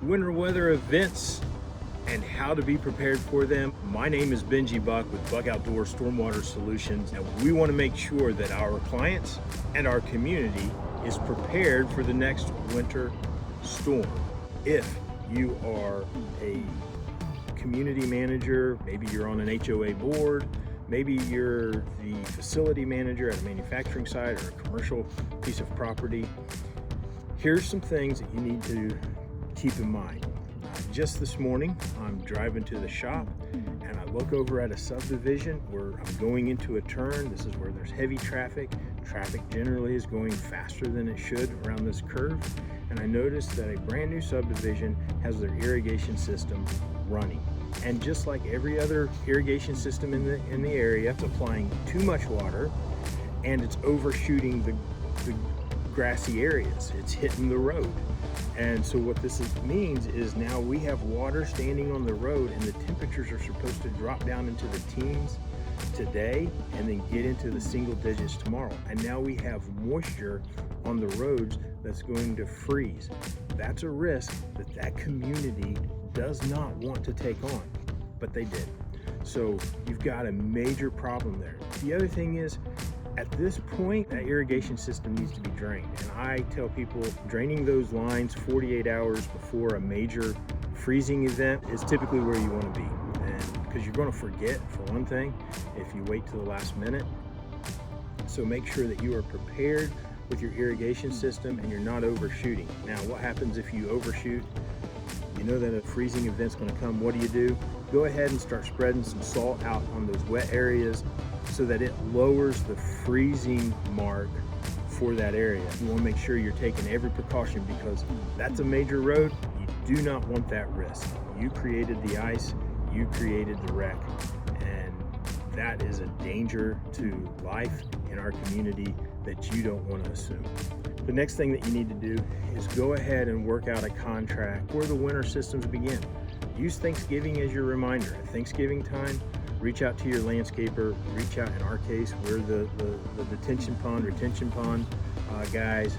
winter weather events and how to be prepared for them. My name is Benji Buck with Buck Outdoor Stormwater Solutions, and we want to make sure that our clients and our community is prepared for the next winter storm. If you are a community manager, maybe you're on an HOA board, maybe you're the facility manager at a manufacturing site or a commercial piece of property, here's some things that you need to keep in mind. Just this morning, I'm driving to the shop and I look over at a subdivision where I'm going into a turn. This is where there's heavy traffic. Traffic generally is going faster than it should around this curve. And I noticed that a brand new subdivision has their irrigation system running. And just like every other irrigation system in the area, it's applying too much water and it's overshooting the grassy areas. It's hitting the road. And so what this means is now we have water standing on the road and the temperatures are supposed to drop down into the teens today and then get into the single digits tomorrow. And now we have moisture on the roads that's going to freeze. That's a risk that community does not want to take on, but they did. So you've got a major problem there. The other thing is, at this point, that irrigation system needs to be drained. And I tell people draining those lines 48 hours before a major freezing event is typically where you want to be. And because you're going to forget, for one thing, if you wait till the last minute. So make sure that you are prepared with your irrigation system and you're not overshooting. Now, what happens if you overshoot? You know that a freezing event's going to come. What do? Go ahead and start spreading some salt out on those wet areas so that it lowers the freezing mark for that area. You want to make sure you're taking every precaution because that's a major road. You do not want that risk. You created the ice, you created the wreck, and that is a danger to life in our community that you don't want to assume. The next thing that you need to do is go ahead and work out a contract before the winter systems begin. Use Thanksgiving as your reminder. At Thanksgiving time, reach out to your landscaper, reach out, in our case, we're the retention pond guys.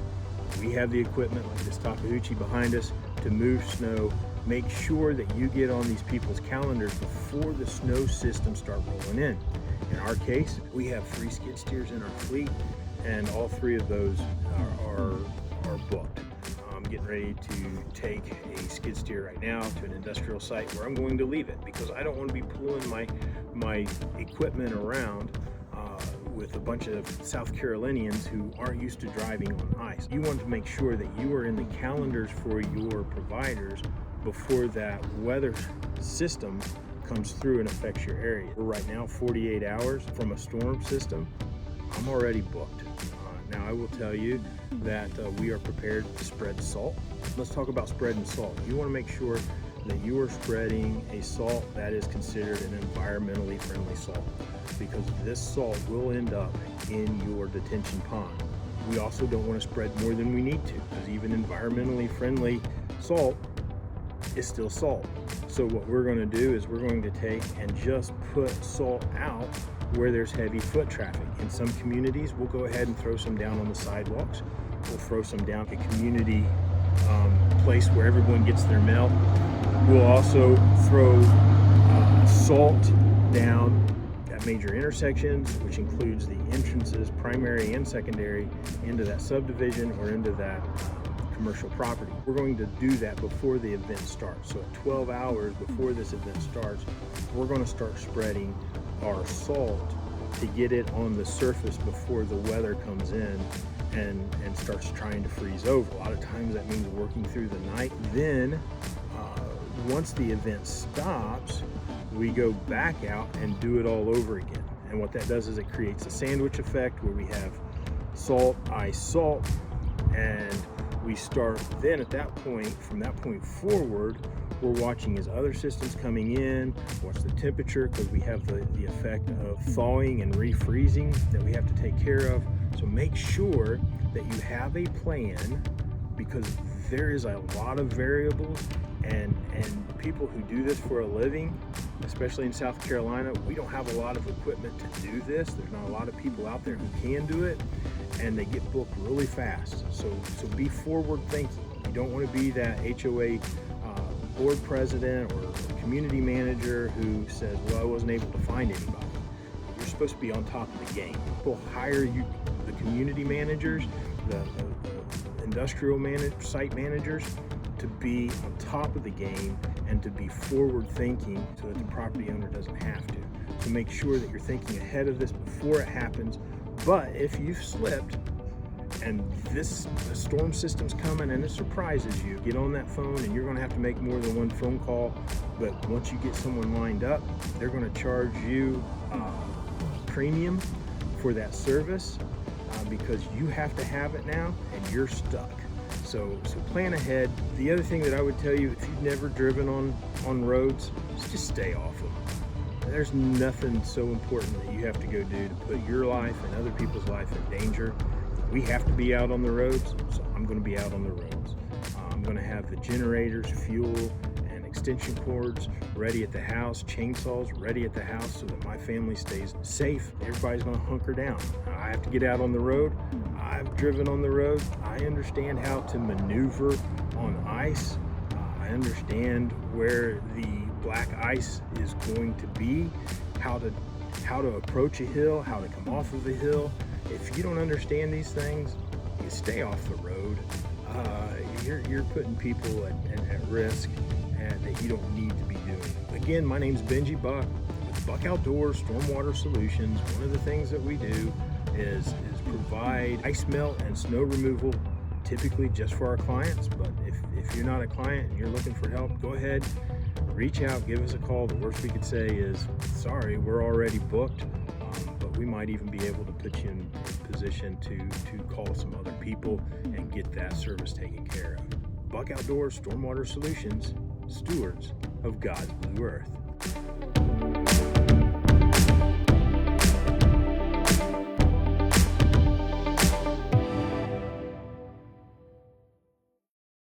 We have the equipment like this Takeuchi behind us to move snow. Make sure that you get on these people's calendars before the snow systems start rolling in. In our case, we have 3 skid steers in our fleet and all 3 of those are booked. I'm getting ready to take a skid steer right now to an industrial site where I'm going to leave it because I don't want to be pulling my equipment around with a bunch of South Carolinians who aren't used to driving on ice. You want to make sure that you are in the calendars for your providers before that weather system comes through and affects your area. We're right now 48 hours from a storm system. I'm already booked. Now I will tell you that we are prepared to spread salt. Let's talk about spreading salt. You want to make sure that you are spreading a salt that is considered an environmentally friendly salt because this salt will end up in your detention pond. We also don't want to spread more than we need to because even environmentally friendly salt is still salt. So what we're going to do is we're going to take and just put salt out where there's heavy foot traffic. In some communities, we'll go ahead and throw some down on the sidewalks. We'll throw some down a community place where everyone gets their mail. We'll also throw salt down at major intersections, which includes the entrances, primary and secondary, into that subdivision or into that commercial property. We're going to do that before the event starts. So at 12 hours before this event starts, we're going to start spreading our salt to get it on the surface before the weather comes in and starts trying to freeze over. A lot of times that means working through the night. Then once the event stops, we go back out and do it all over again. And what that does is it creates a sandwich effect where we have salt, ice, salt, and we start then at that point, from that point forward, we're watching as other systems coming in, watch the temperature because we have the effect of thawing and refreezing that we have to take care of. So make sure that you have a plan because there is a lot of variables and people who do this for a living, especially in South Carolina, we don't have a lot of equipment to do this. There's not a lot of people out there who can do it and they get booked really fast. So be forward thinking. You don't want to be that HOA board president or community manager who says, well, I wasn't able to find anybody. You're supposed to be on top of the game. People hire you, the community managers, the industrial site managers, to be on top of the game and to be forward thinking so that the property owner doesn't have to. So make sure that you're thinking ahead of this before it happens. But if you've slipped and the storm system's coming and it surprises you, get on that phone, and you're going to have to make more than one phone call. But once you get someone lined up, they're going to charge you premium for that service because you have to have it now and you're stuck. So plan ahead. The other thing that I would tell you, if you've never driven on roads, is just stay off them. There's nothing so important that you have to go do to put your life and other people's life in danger. We have to be out on the roads, so I'm going to be out on the roads. I'm going to have the generators, fuel, and extension cords ready at the house, chainsaws ready at the house so that my family stays safe. Everybody's going to hunker down. I have to get out on the road. I've driven on the road. I understand how to maneuver on ice. I understand where the black ice is going to be, how to approach a hill, how to come off of a hill. If you don't understand these things, you stay off the road. You're putting people at risk that you don't need to be doing. Again, my name's Benji Buck with Buck Outdoors Stormwater Solutions. One of the things that we do is provide ice melt and snow removal, typically just for our clients. But if you're not a client and you're looking for help, go ahead, reach out, give us a call. The worst we could say is, sorry, we're already booked, but we might even be able to put you in position to call some other people and get that service taken care of. Buck Outdoors Stormwater Solutions, stewards of God's blue earth.